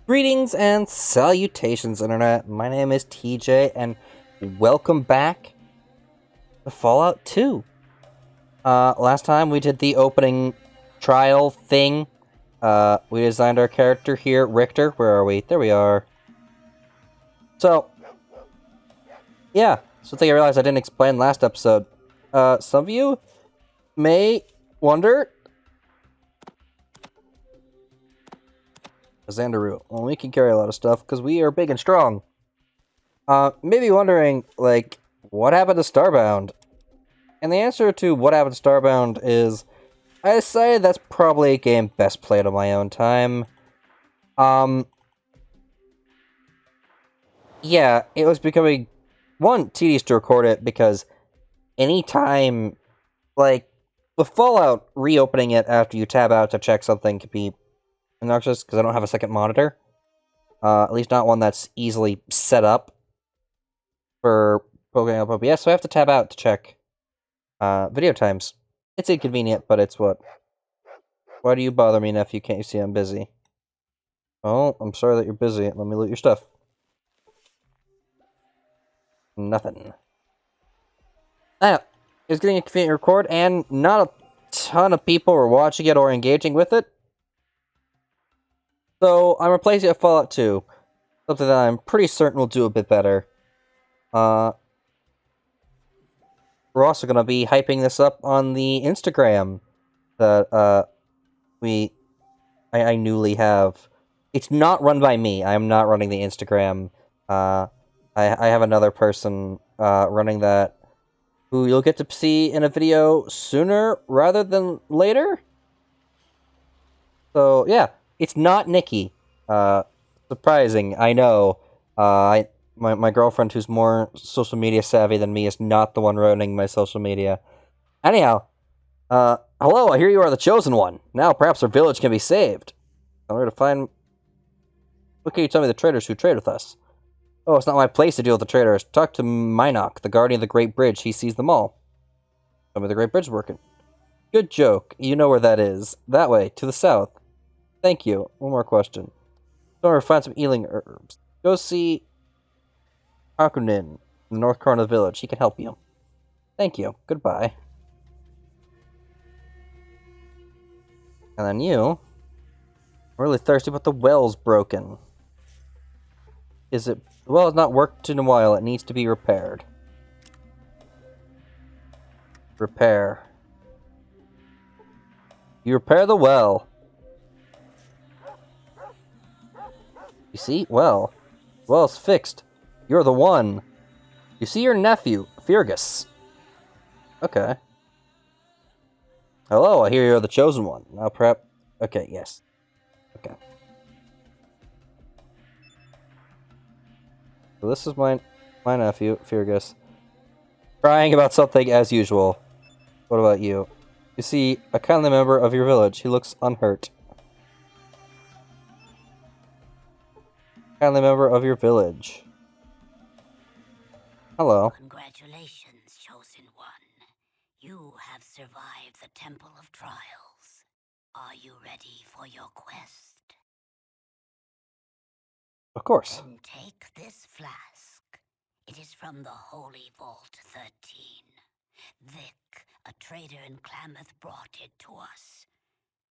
Greetings and salutations, Internet. My name is TJ, and welcome back to Fallout 2. Last time we did the opening trial thing. We designed our character here, Richter. Where are we? There we are. So, yeah. Something I realized I didn't explain last episode. Some of you may wonder... Xandaru. Well, we can carry a lot of stuff, because we are big and strong. Maybe wondering, like, what happened to Starbound? And the answer to what happened to Starbound is, I decided that's probably a game best played on my own time. Yeah, it was becoming, one, tedious to record it, because anytime, like, with Fallout, reopening it after you tab out to check something could be obnoxious, because I don't have a second monitor. At least not one that's easily set up for poking up OBS, so I have to tab out to check video times. It's inconvenient, but it's what. Why do you bother me, nephew? Can't you see I'm busy? Oh, I'm sorry that you're busy. Let me loot your stuff. Nothing. It's getting inconvenient to record, and not a ton of people are watching it or engaging with it. So, I'm replacing it with Fallout 2. Something that I'm pretty certain will do a bit better. We're also going to be hyping this up on the Instagram that, I newly have. It's not run by me. I am not running the Instagram. I have another person, running that, who you'll get to see in a video sooner rather than later. So, yeah. It's not Nikki. Surprising, I know. My girlfriend, who's more social media savvy than me, is not the one running my social media. Anyhow, hello, I hear you are the chosen one. Now perhaps our village can be saved. In order to find... What can you tell me the traders who trade with us? Oh, it's not my place to deal with the traders. Talk to Minoc, the guardian of the Great Bridge. He sees them all. Tell me the Great Bridge working. Good joke. You know where that is. That way, to the south. Thank you. One more question. Don't find some healing herbs. Go see Hakunin in the north corner of the village. He can help you. Thank you. Goodbye. And then you... I'm really thirsty, but the well's broken. Is it... The well has not worked in a while. It needs to be repaired. Repair. You repair the well. You see? Well. Well's fixed. You're the one. You see your nephew, Fergus. Okay. Hello, I hear you're the chosen one. Now prep. Okay, yes. Okay. So this is my nephew, Fergus. Crying about something as usual. What about you? You see a kindly member of your village. He looks unhurt. Kindly member of your village. Hello. Congratulations, chosen one. You have survived the Temple of Trials. Are you ready for your quest? Of course. Then take this flask. It is from the Holy Vault 13. Vic, a trader in Klamath, brought it to us.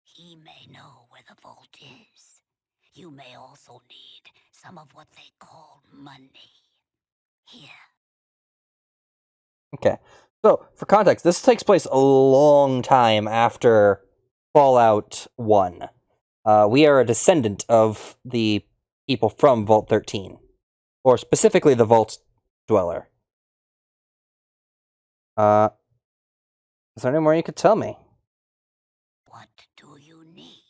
He may know where the vault is. You may also need some of what they call money. Here. Okay. So, for context, this takes place a long time after Fallout 1. We are a descendant of the people from Vault 13. Or specifically the Vault Dweller. Is there any more you could tell me? What do you need?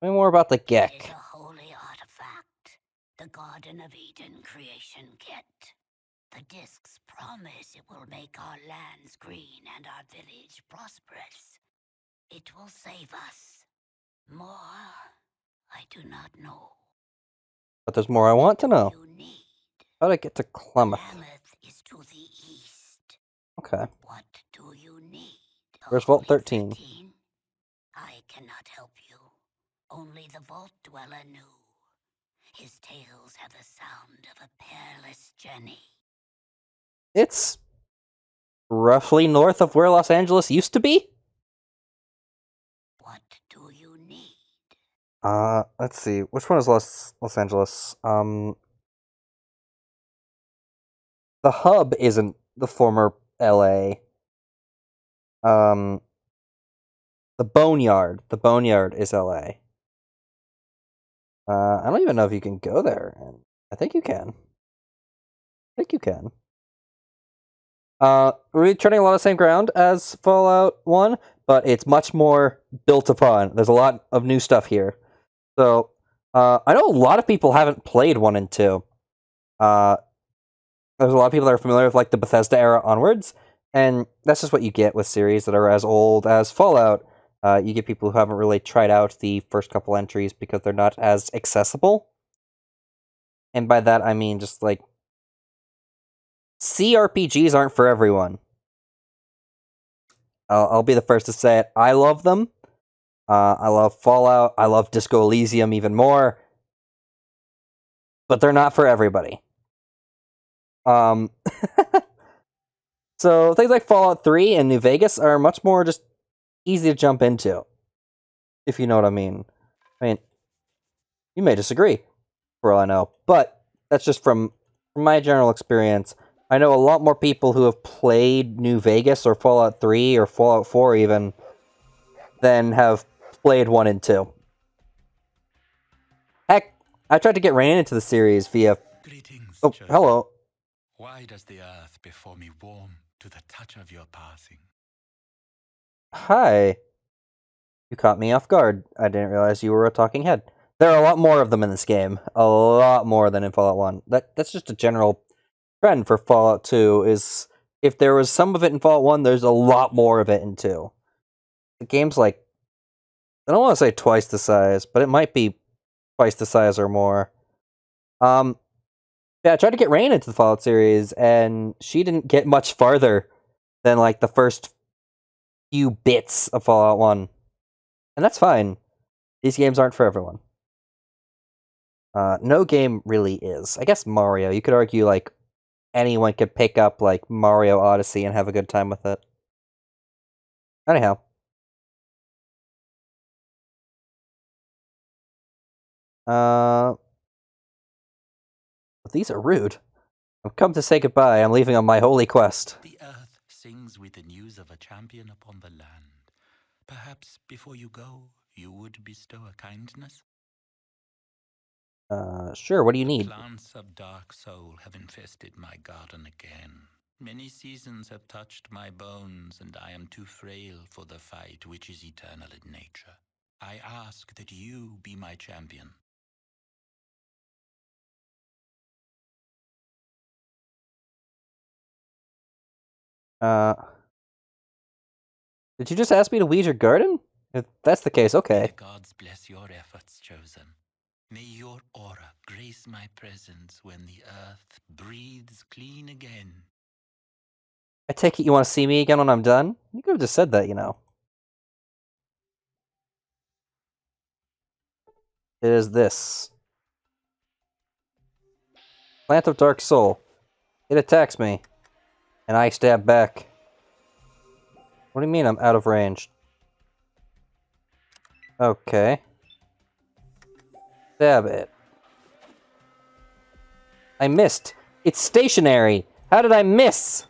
Tell me more about the It Gek. is a holy artifact, the Garden of Eden creation kit. The discs promise it will make our lands green and our village prosperous. It will save us. More, I do not know. But there's more I want to know. You need. How do I get to Klamath? Klamath is to the east. Okay. What do you need? Where's Vault 13? I cannot help you. Only the Vault Dweller knew. His tales have the sound of a perilous journey. It's roughly north of where Los Angeles used to be. What do you need? Let's see. Which one is Los Angeles? The hub isn't the former LA. The Boneyard. The Boneyard is LA. I don't even know if you can go there. I think you can. We're treading a lot of the same ground as Fallout 1, but it's much more built upon. There's a lot of new stuff here. So, I know a lot of people haven't played 1 and 2. There's a lot of people that are familiar with like the Bethesda era onwards, and that's just what you get with series that are as old as Fallout. You get people who haven't really tried out the first couple entries because they're not as accessible. And by that I mean just like CRPGs aren't for everyone. I'll be the first to say it. I love them. I love Fallout. I love Disco Elysium even more. But they're not for everybody. So things like Fallout 3 and New Vegas are much more just easy to jump into, if you know what I mean. I mean, you may disagree, for all I know, but that's just from my general experience. I know a lot more people who have played New Vegas or Fallout 3 or Fallout 4 even than have played 1 and 2. Heck, I tried to get Rain into the series via... Greetings, Oh, chosen. hello. Why does the earth before me warm to the touch of your passing? Hi. You caught me off guard. I didn't realize you were a talking head. There are a lot more of them in this game. A lot more than in Fallout 1. That's just a general trend for Fallout 2, is if there was some of it in Fallout 1, there's a lot more of it in 2. The game's like, I don't want to say twice the size, but it might be twice the size or more. Yeah, I tried to get Rain into the Fallout series, and she didn't get much farther than like the first few bits of Fallout 1. And that's fine. These games aren't for everyone. No game really is. I guess Mario. You could argue like anyone could pick up like Mario Odyssey and have a good time with it. Anyhow. These are rude. I've come to say goodbye. I'm leaving on my holy quest. The earth sings with the news of a champion upon the land. Perhaps before you go, you would bestow a kindness? Sure, what do you need? Plants of dark soul have infested my garden again. Many seasons have touched my bones, and I am too frail for the fight which is eternal in nature. I ask that you be my champion. Did you just ask me to weed your garden? If that's the case, May okay. the gods bless your efforts, chosen. May your aura grace my presence when the earth breathes clean again. I take it you want to see me again when I'm done? You could have just said that, you know. It is this. Plant of Dark Soul. It attacks me. And I stab back. What do you mean I'm out of range? Okay. Stab it. I missed. It's stationary. How did I miss?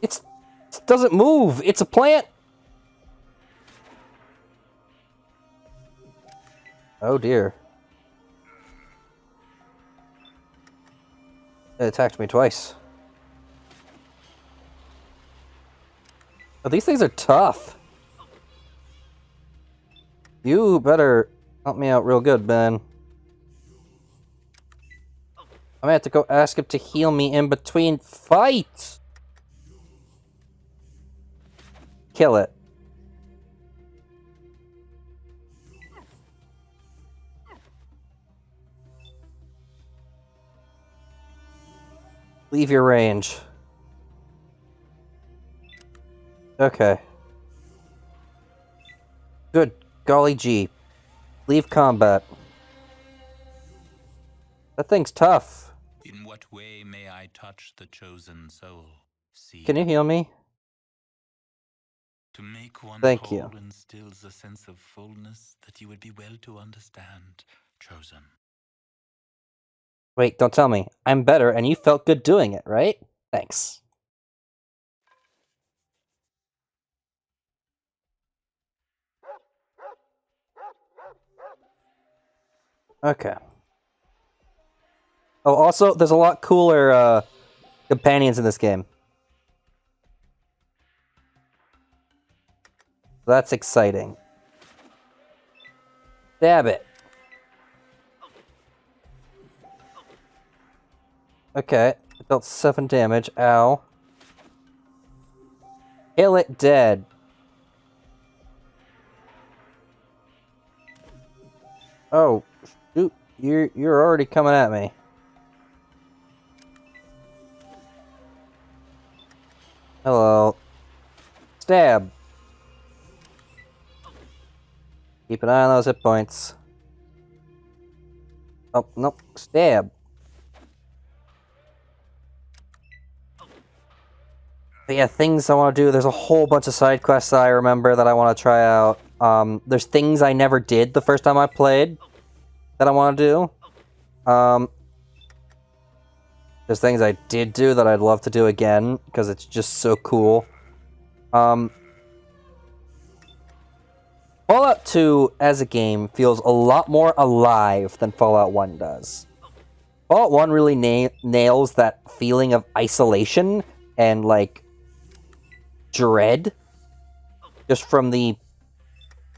It doesn't move. It's a plant. Oh dear. It attacked me twice. Oh, these things are tough. You better help me out real good, Ben. I'm gonna have to go ask him to heal me in between fights. Kill it. Leave your range. Okay. Good Golly gee. Leave combat. That thing's tough. In what way may I touch the chosen soul? See, Can you heal me? to make one Thank whole you. instills a sense of fullness that you would be well to understand, chosen. Wait, don't tell me. I'm better, and you felt good doing it, right? Thanks. Okay. Oh, also, there's a lot cooler, companions in this game. That's exciting. Stab it. Okay, it dealt 7 damage. Ow. Kill it dead. Oh, shoot. You're already coming at me. Hello. Stab. Keep an eye on those hit points. Oh, nope. Stab. But yeah, things I want to do. There's a whole bunch of side quests that I remember that I want to try out. There's things I never did the first time I played that I want to do. There's things I did do that I'd love to do again because it's just so cool. Fallout 2 as a game feels a lot more alive than Fallout 1 does. Fallout 1 really nails that feeling of isolation and, like, dread just from the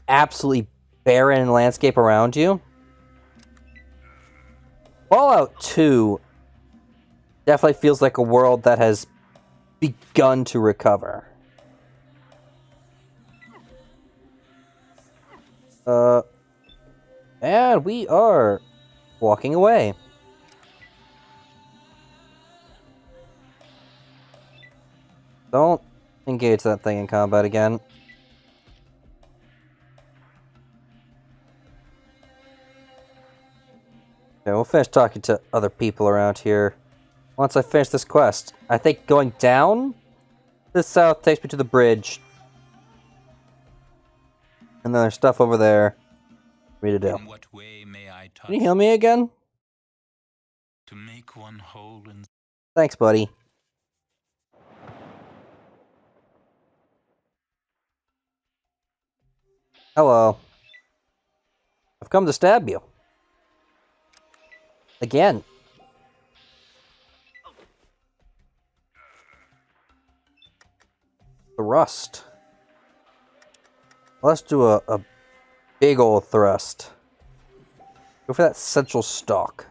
absolutely barren landscape around you. Fallout 2 definitely feels like a world that has begun to recover. And we are walking away. Don't engage that thing in combat again. Okay, we'll finish talking to other people around here once I finish this quest. I think going down to the south takes me to the bridge. And then there's stuff over there for me to do. In what way may I touch? Can you heal me again? To make one whole and Thanks, buddy. Hello. I've come to stab you. Again. Thrust. Let's do a big old thrust. Go for that central stalk.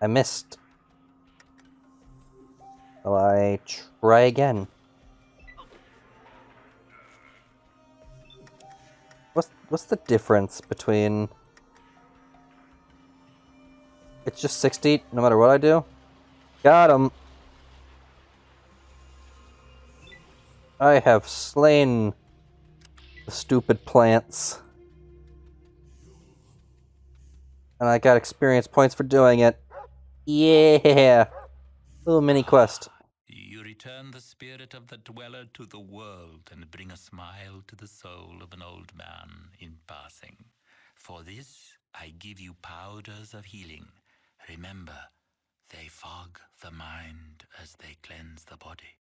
I missed. Will I try again? What's the difference between... It's just 60 no matter what I do? Got him! I have slain the stupid plants. And I got experience points for doing it. Yeah! Little mini quest. you return the spirit of the dweller to the world and bring a smile to the soul of an old man in passing. For this, I give you powders of healing. Remember, they fog the mind as they cleanse the body.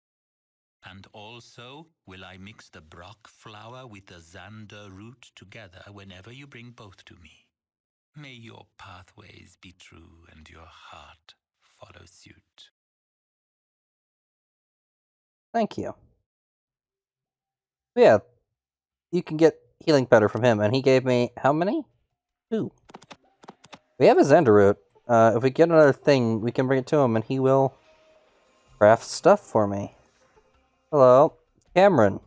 And also will I mix the Brock flower with the Xander root together whenever you bring both to me. May your pathways be true and your heart follow suit. Thank you. Yeah, you can get healing powder from him, and he gave me how many? 2. We have a Xander root. If we get another thing, we can bring it to him, and he will craft stuff for me. Hello, Cameron.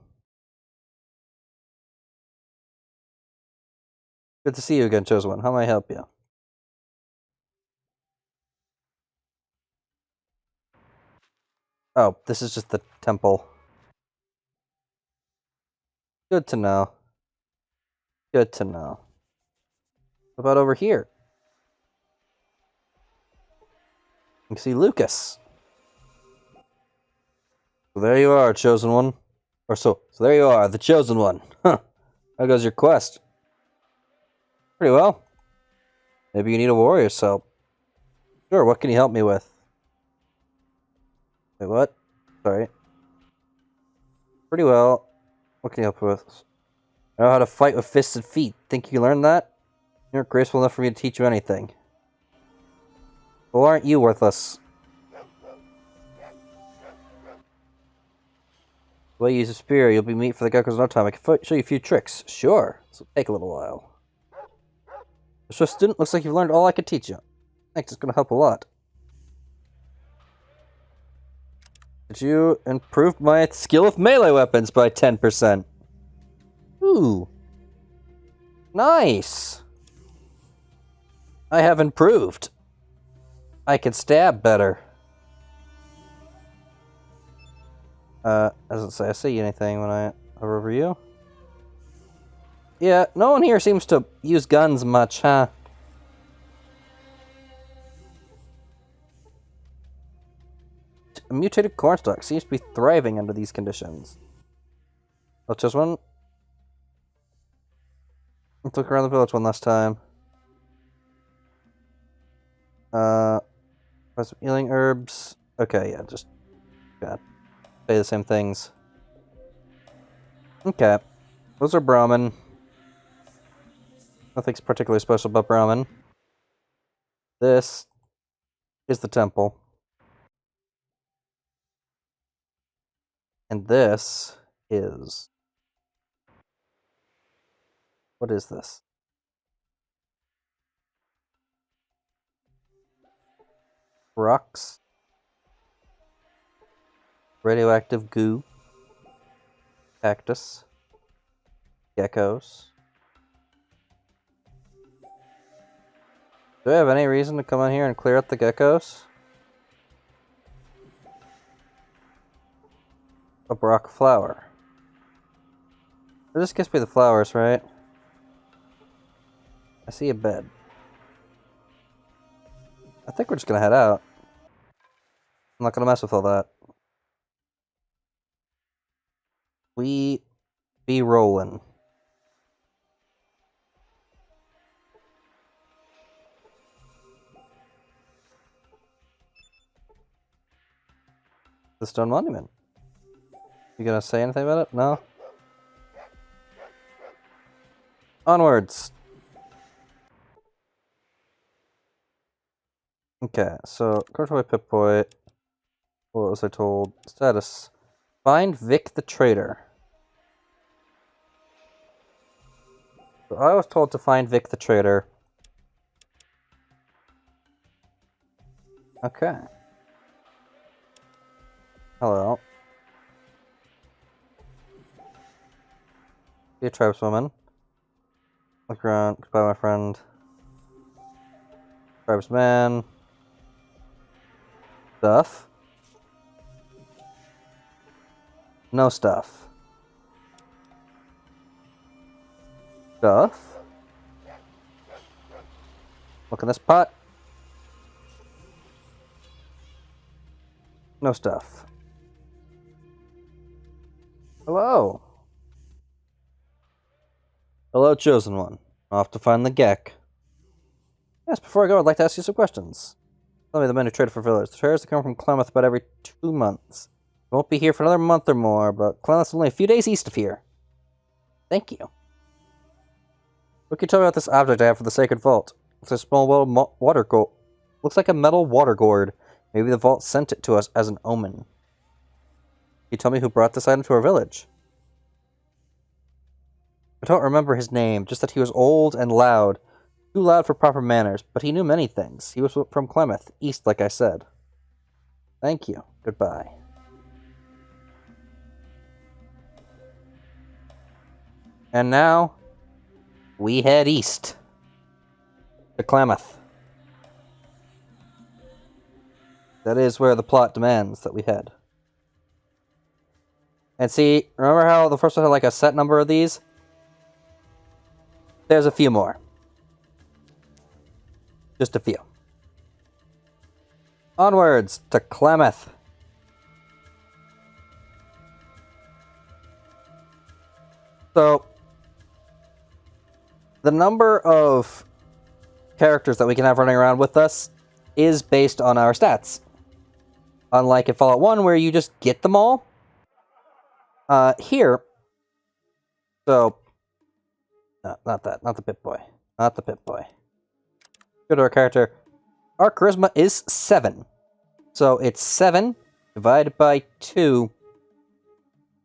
Good to see you again, Chosen One. How may I help you? Oh, this is just the temple. Good to know. Good to know. What about over here? You can see Lucas. So there you are, chosen one. So there you are, the chosen one. Huh. How goes your quest? Pretty well. Maybe you need a warrior's help. Sure, what can you help me with? Wait, what? Sorry. Pretty well. What can you help me with? I know how to fight with fists and feet. Think you learned that? You aren't graceful enough for me to teach you anything. Well, aren't you worthless? The way you use a spear, you'll be meat for the geckos in no time. I can show you a few tricks. Sure. This will take a little while. So, student, looks like you've learned all I could teach you. Thanks, it's going to help a lot. Did you improve my skill with melee weapons by 10%? Ooh. Nice. I have improved. I can stab better. Doesn't say I see anything when I hover over you. Yeah, no one here seems to use guns much, huh? A mutated cornstalk seems to be thriving under these conditions. Oh, just one. Let's look around the village one last time. Some healing herbs. Okay, yeah, just gotta say the same things. Okay. Those are Brahmin. Nothing's particularly special about Brahmin. This is the temple. And this is... What is this? Rocks. Radioactive goo. Cactus. Geckos. Do I have any reason to come in here and clear out the geckos? A Brock flower. This gets me the flowers, right? I see a bed. I think we're just gonna head out. I'm not gonna mess with all that. We be rolling. The stone monument. You gonna say anything about it? No? Onwards! Okay, so, according to my Pip-Boy, what was I told? Status. Find Vic the traitor. So I was told to find Vic the traitor. Okay. Hello. Be a tribeswoman. Look around. Goodbye, my friend. Tribesman. Stuff. No stuff. Stuff. Look in this pot. No stuff. Hello. Hello, chosen one. Off to find the Gek. Yes, before I go, I'd like to ask you some questions. Tell me the men who trade for village. The traders come from Klamath about every 2 months. Won't be here for another month or more, but Klamath's only a few days east of here. Thank you. What can you tell me about this object I have for the sacred vault? Looks like a small water gourd. Looks like a metal water gourd. Maybe the vault sent it to us as an omen. Can you tell me who brought this item to our village? I don't remember his name, just that he was old and loud. Too loud for proper manners, but he knew many things. He was from Klamath, east like I said. Thank you. Goodbye. And now, we head east. To Klamath. That is where the plot demands that we head. And see, remember how the first one had like a set number of these? there's a few more. Just a few. Onwards to Klamath. So, the number of characters that we can have running around with us is based on our stats. Unlike in Fallout 1, where you just get them all. Here... So... No, not that. Not the Pip-Boy. Not the Pip-Boy. Go to our character. Our charisma is 7. So it's 7 divided by 2,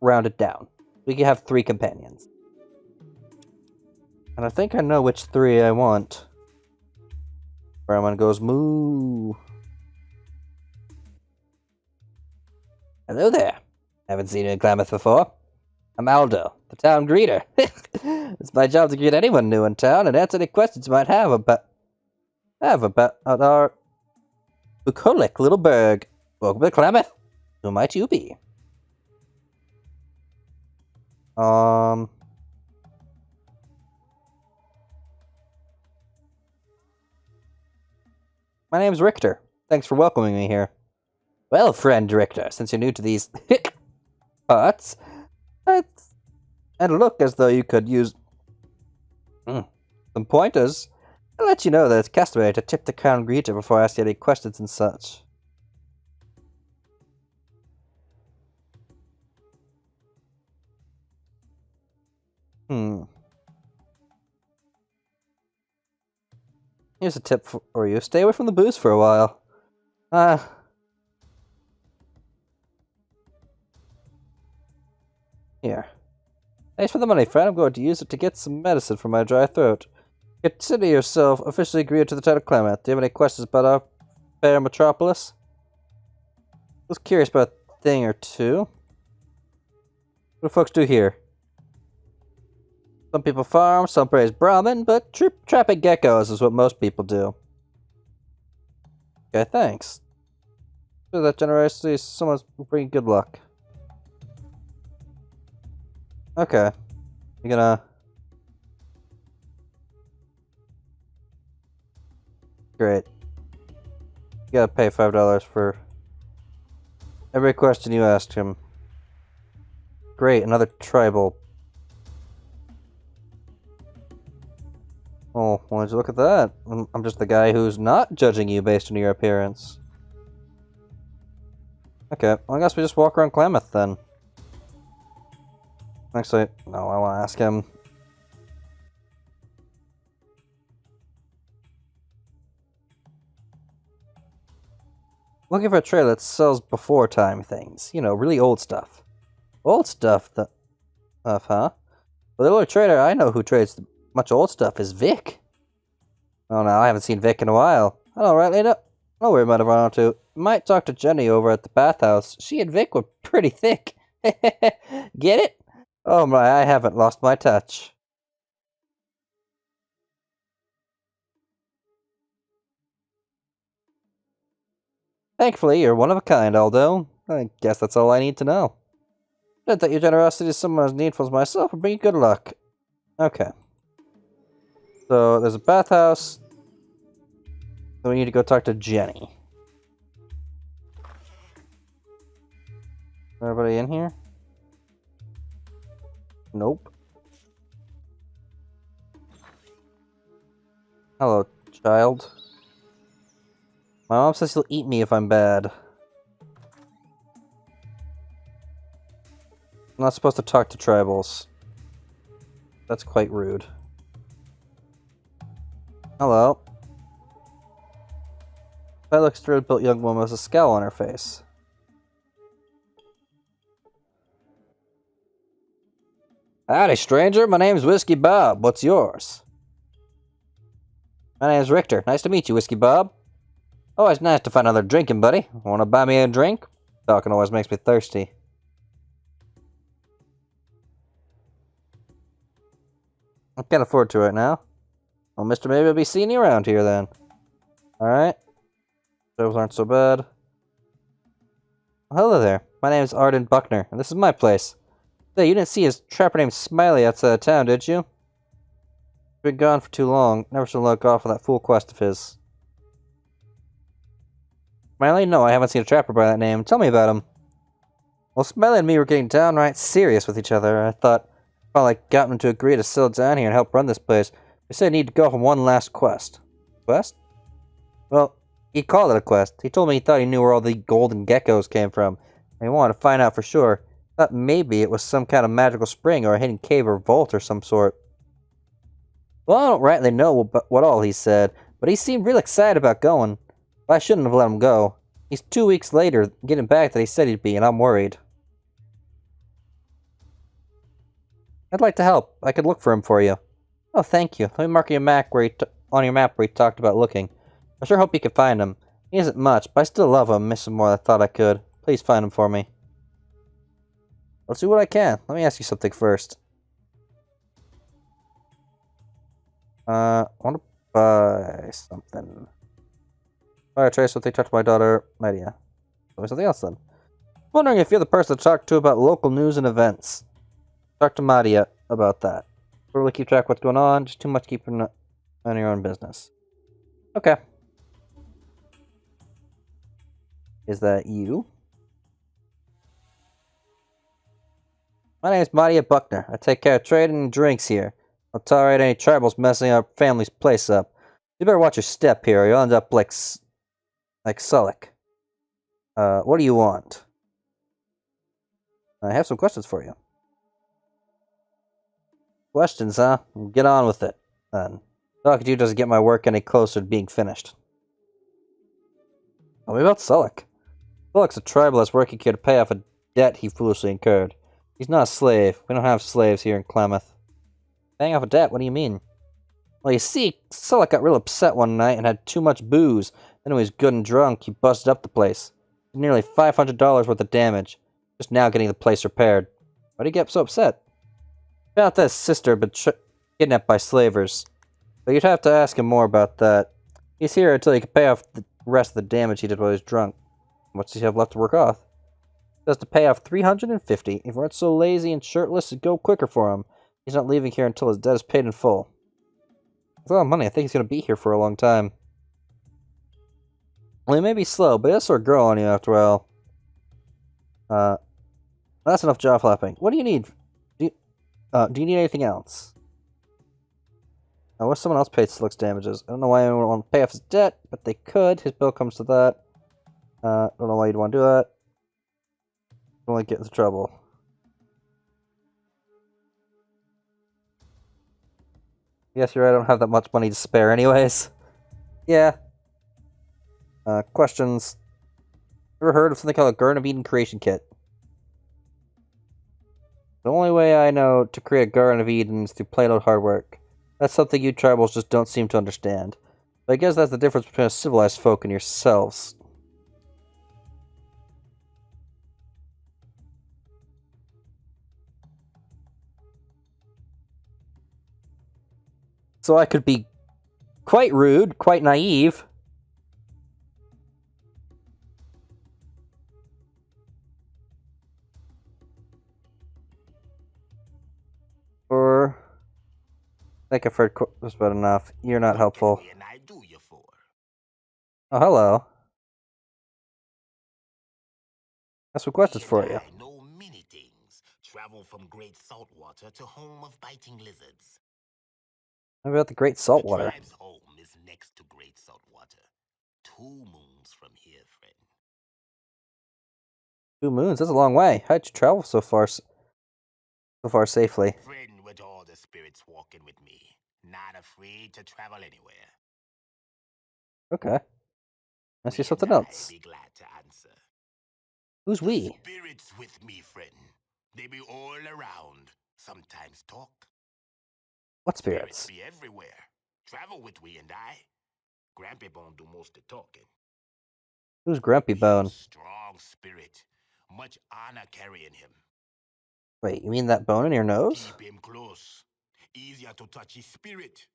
rounded down. We can have 3 companions. And I think I know which 3 I want. Grandma goes, moo. Hello there. Haven't seen you in Klamath before. I'm Aldo, the town greeter. It's my job to greet anyone new in town and answer any questions you might have about our bucolic little burg. Welcome to Klamath. Who might you be? My name's Richter. Thanks for welcoming me here. Well, friend Richter, since you're new to these parts, and look as though you could use some pointers, I'll let you know that it's customary to tip the crown greeter before I ask you any questions and such. Here's a tip for you. Stay away from the booze for a while. Here. Thanks for the money, friend. I'm going to use it to get some medicine for my dry throat. Consider yourself officially agreed to the town of Klamath. Do you have any questions about our fair metropolis? I was curious about a thing or two. What do folks do here? Some people farm, some praise Brahmin, but trapping geckos is what most people do. Okay, thanks. For that generosity, someone's bringing good luck. Okay. You're gonna... Great. You gotta pay $5 for every question you asked him. Great, another tribal. Oh, why don't you look at that? I'm just the guy who's not judging you based on your appearance. Okay, well, I guess we just walk around Klamath then. Actually, no, I want to ask him. Looking for a trader that sells before time things. You know, really old stuff. Old stuff, huh? Well, the only trader I know who trades much old stuff is Vic. Oh no, I haven't seen Vic in a while. I don't rightly know where he might have run onto. Might talk to Jenny over at the bathhouse. She and Vic were pretty thick. Get it? Oh my, I haven't lost my touch. Thankfully, you're one of a kind, Aldo. I guess that's all I need to know. Not that your generosity is someone as needful as myself will bring you good luck. Okay. So, there's a bathhouse. So we need to go talk to Jenny. Everybody in here? Nope. Hello, child. My mom says she'll eat me if I'm bad. I'm not supposed to talk to tribals. That's quite rude. Hello. That looks thrilled-built young woman with a scowl on her face. Howdy, stranger. My name's Whiskey Bob. What's yours? My name's Richter. Nice to meet you, Whiskey Bob. Always nice to find another drinking buddy. Wanna buy me a drink? Talking always makes me thirsty. I can't afford to right now. Well, mister, maybe I'll be seeing you around here then. Alright. Those aren't so bad. Well, hello there. My name's Arden Buckner, and this is my place. Hey, you didn't see his trapper named Smiley outside of town, did you? Been gone for too long. Never should let go off on that fool quest of his. Smiley? No, I haven't seen a trapper by that name. Tell me about him. Well, Smiley and me were getting downright serious with each other. I thought I got him to agree to settle down here and help run this place. He said he needed to go on one last quest. Quest? Well, he called it a quest. He told me he thought he knew where all the golden geckos came from, and he wanted to find out for sure. Thought maybe it was some kind of magical spring or a hidden cave or vault or some sort. Well, I don't rightly know what all he said, but he seemed real excited about going. But I shouldn't have let him go. He's 2 weeks later, getting back that he said he'd be, and I'm worried. I'd like to help. I could look for him for you. Oh, thank you. Let me mark your map on your map where he talked about looking. I sure hope you can find him. He isn't much, but I still love him, miss him more than I thought I could. Please find him for me. I'll do what I can. Let me ask you something first. I want to buy something. Alright, Trace, what they talked to my daughter, Maria. Tell me something else then. I'm wondering if you're the person to talk to about local news and events. Talk to Maria about that. Don't really keep track of what's going on, just too much keeping on your own business. Okay. Is that you? My name's Maria Buckner. I take care of trading and drinks here. I'll tolerate any tribals messing our family's place up. You better watch your step here, or you'll end up like Sullick. What do you want? I have some questions for you. Questions, huh? Get on with it, then. Talking to you doesn't get my work any closer to being finished. Tell me about Sullick. Sullick's a tribalist working here to pay off a debt he foolishly incurred. He's not a slave. We don't have slaves here in Klamath. Paying off a debt? What do you mean? Well, you see, Sullick got real upset one night and had too much booze. Then when he was good and drunk, he busted up the place. Nearly $500 worth of damage. Just now getting the place repaired. Why'd he get so upset? Found out that his sister had been kidnapped by slavers. But you'd have to ask him more about that. He's here until he can pay off the rest of the damage he did while he was drunk. What's he have left to work off? He has to pay off $350. If he weren't so lazy and shirtless, it'd go quicker for him. He's not leaving here until his debt is paid in full. That's a lot of money. I think he's going to be here for a long time. Well, he may be slow, but he'll sort of grow on you after a while. That's enough jaw flapping. What do you need? Do you need anything else? I wish someone else paid Slick's damages. I don't know why anyone would want to pay off his debt, but they could. His bill comes to that. Don't know why you'd want to do that. Don't want to get into trouble. Yes, you're right. I don't have that much money to spare anyways. Yeah. Questions. Ever heard of something called a Garden of Eden creation kit? The only way I know to create a Garden of Eden is through plain old hard work. That's something you tribals just don't seem to understand. But I guess that's the difference between a civilized folk and yourselves. So I could be quite rude, quite naive. Or I think I've heard this about enough. You're not helpful. Oh, hello. That's some questions for you. I know many things. Travel from great saltwater to home of biting lizards. How about the Great The Saltwater? tribe's home is next to great saltwater. 2 moons from here, friend. 2 moons? That's a long way. How'd you travel so far safely? Friend with all the spirits walking with me. Not afraid to travel anywhere. Okay. I see We something and I else. be glad to answer. Who's The we? spirits with me, friend. They be all around. Sometimes talk. What Spirits spirits? be everywhere. Travel with we and I. Grampy Bone do most of talking. Who's Grumpy Bone? Strong spirit. Much honor carrying him. Wait, you mean that bone in your nose? Keep him close. Easier to touch his spirit.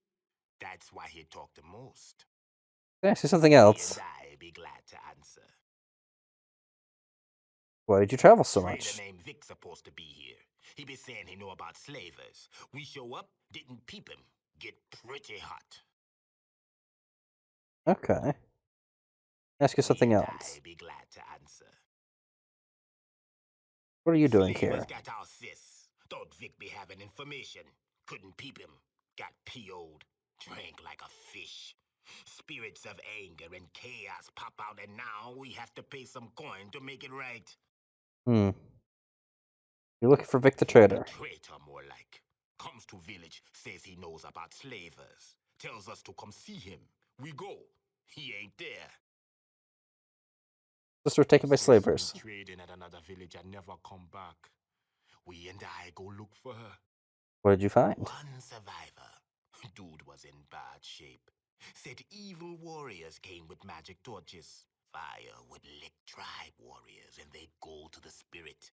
That's why he talk the most. I see something Me else. and I be glad to answer. Why did you travel so Trader much? named Vic supposed to be here. He be saying he know about slavers. We show up, didn't peep him. get pretty hot. Okay. Ask you something Me and else. I be glad to answer. What are you doing Slavers here? got our sis. Thought Vic be having information. Couldn't peep him. Got PO'd. Drank like a fish. Spirits of anger and chaos pop out, and now we have to pay some coin to make it right. Hmm. You're looking for Vic the A Trader. traitor, more like. Comes to village, says he knows about slavers. Tells us to come see him. We go. He ain't there. Sister were taken by Sis went slavers. trading at another village and never come back. We and I go look for her. What did you find? One survivor. Dude was in bad shape. Said evil warriors came with magic torches. Fire would lick tribe warriors and they'd go to the spirit.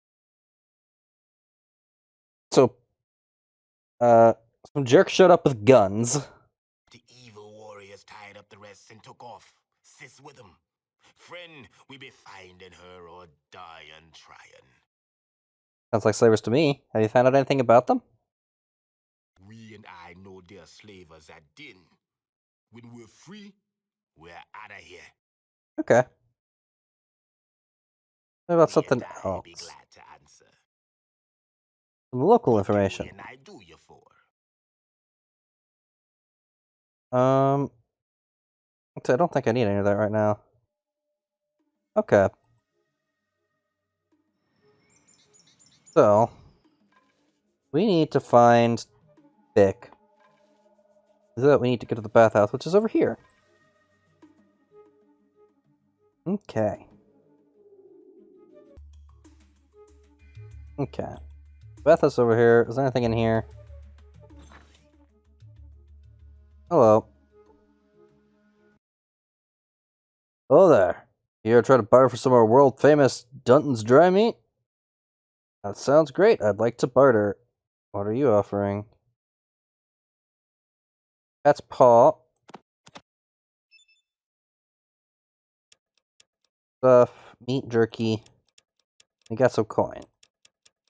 So, some jerk showed up with guns. The evil warriors tied up the rest and took off. Sis with them. Friend, we be finding her or dying trying. Sounds like slavers to me. Have you found out anything about them? We and I know they're slavers at din. When we're free, we're out of here. Okay. What about Me something and I be else? glad to answer. Some local What can we information. and I do you for? I don't think I need any of that right now. Okay. So, we need to find Vic. So we need to go to the bathhouse, which is over here. Okay. Okay. Bathhouse over here. Is there anything in here? Hello. Hello there. You ever try to barter for some of our world-famous Dunton's dry meat? That sounds great. I'd like to barter. What are you offering? Cat's paw. Stuff. Meat jerky. We got some coin.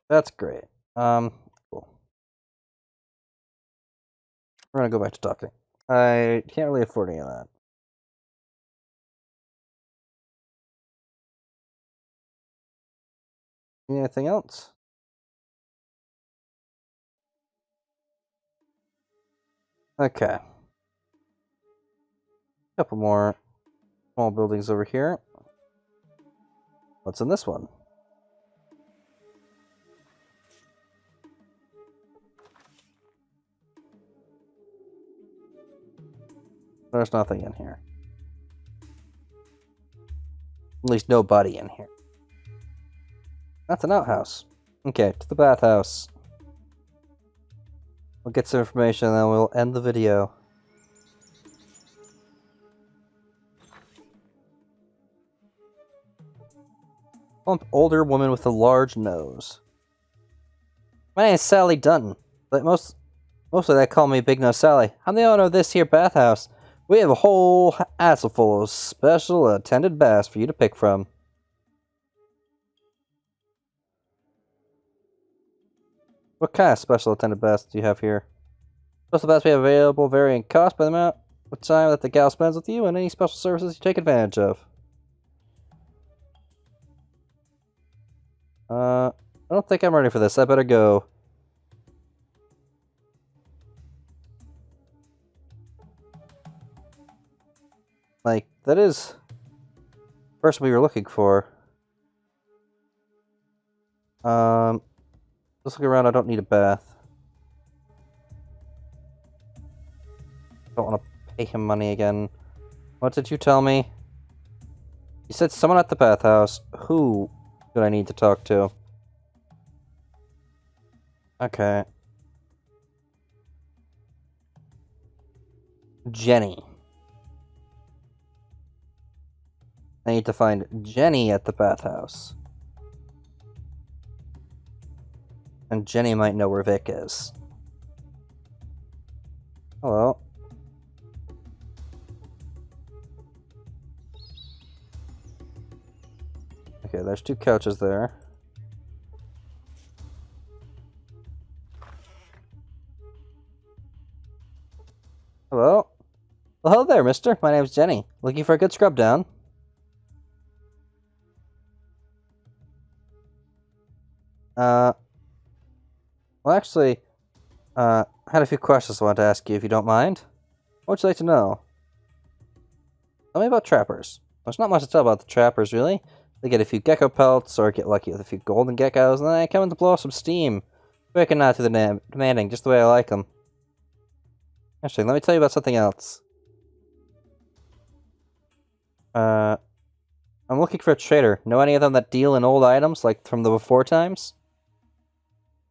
That's great. Cool. We're gonna go back to talking. I can't really afford any of that. Anything else? Okay. Couple more small buildings over here. What's in this one? There's nothing in here. At least nobody in here. That's an outhouse. Okay, to the bathhouse. We'll get some information and then we'll end the video. Plump older woman with a large nose. My name is Sally Dunton, but mostly they call me Big Nose Sally. I'm the owner of this here bathhouse. We have a whole assel full of special attended baths for you to pick from. What kind of special attended baths do you have here? Special baths we have available vary in cost by the amount of time that the gal spends with you and any special services you take advantage of. I don't think I'm ready for this. I better go. Like, that is the person we were looking for. Let's look around. I don't need a bath. Don't want to pay him money again. What did you tell me? You said someone at the bathhouse. Who do I need to talk to? Okay. Jenny. I need to find Jenny at the bathhouse. And Jenny might know where Vic is. Hello. Okay, there's 2 couches there. Hello? Well, hello there, mister. My name's Jenny. Looking for a good scrub down? Well, actually, I had a few questions I wanted to ask you, if you don't mind. What would you like to know? Tell me about trappers. There's not much to tell about the trappers, really. They get a few gecko pelts, or get lucky with a few golden geckos, and then they come in to blow off some steam. Quick and not too demanding, just the way I like them. Actually, let me tell you about something else. I'm looking for a trader. Know any of them that deal in old items, like from the before times?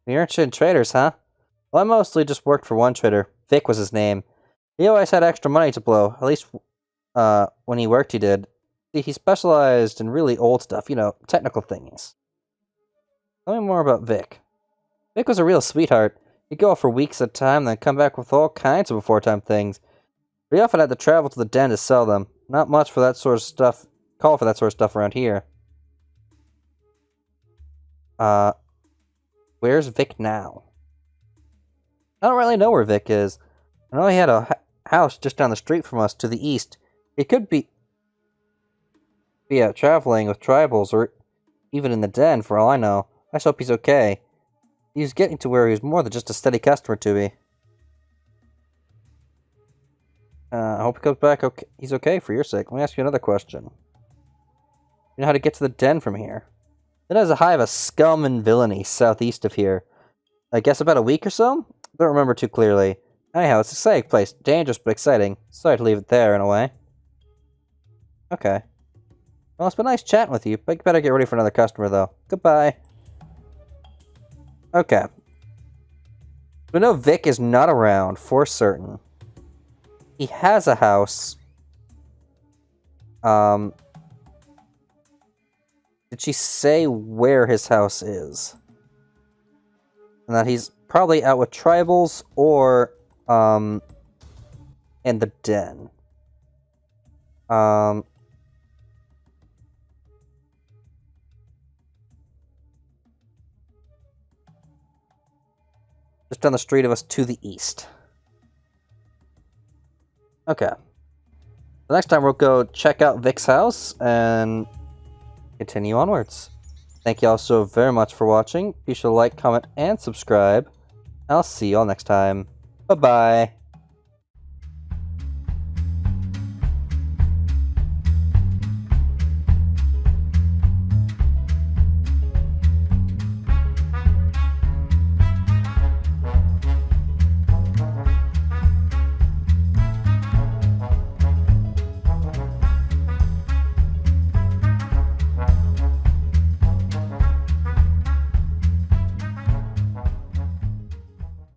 You're interested in traders, huh? Well, I mostly just worked for one trader. Vic was his name. He always had extra money to blow, at least, when he worked he did. See, he specialized in really old stuff, you know, technical things. Tell me more about Vic. Vic was a real sweetheart. He'd go off for weeks at a time, then come back with all kinds of before-time things. But he often had to travel to the den to sell them. Not much for that sort of stuff. Call for that sort of stuff around here. Where's Vic now? I don't really know where Vic is. I know he had a house just down the street from us to the east. He could be out traveling with tribals, or even in the den, for all I know. I just hope he's okay. He was getting to where he was more than just a steady customer to me. I hope he comes back okay. He's okay for your sake. Let me ask you another question. You know how to get to the den from here? It has a hive of scum and villainy southeast of here. I guess about a week or so? Don't remember too clearly. Anyhow, it's a safe place. Dangerous but exciting. Sorry to leave it there, in a way. Okay. Well, it's been nice chatting with you, but you better get ready for another customer, though. Goodbye. Okay. We know Vic is not around, for certain. He has a house. Did she say where his house is? And that he's probably out with tribals or, in the den. Just down the street of us to the east. Okay. The next time we'll go check out Vic's house and continue onwards. Thank you all so very much for watching. Be sure to like, comment, and subscribe. I'll see you all next time. Bye-bye.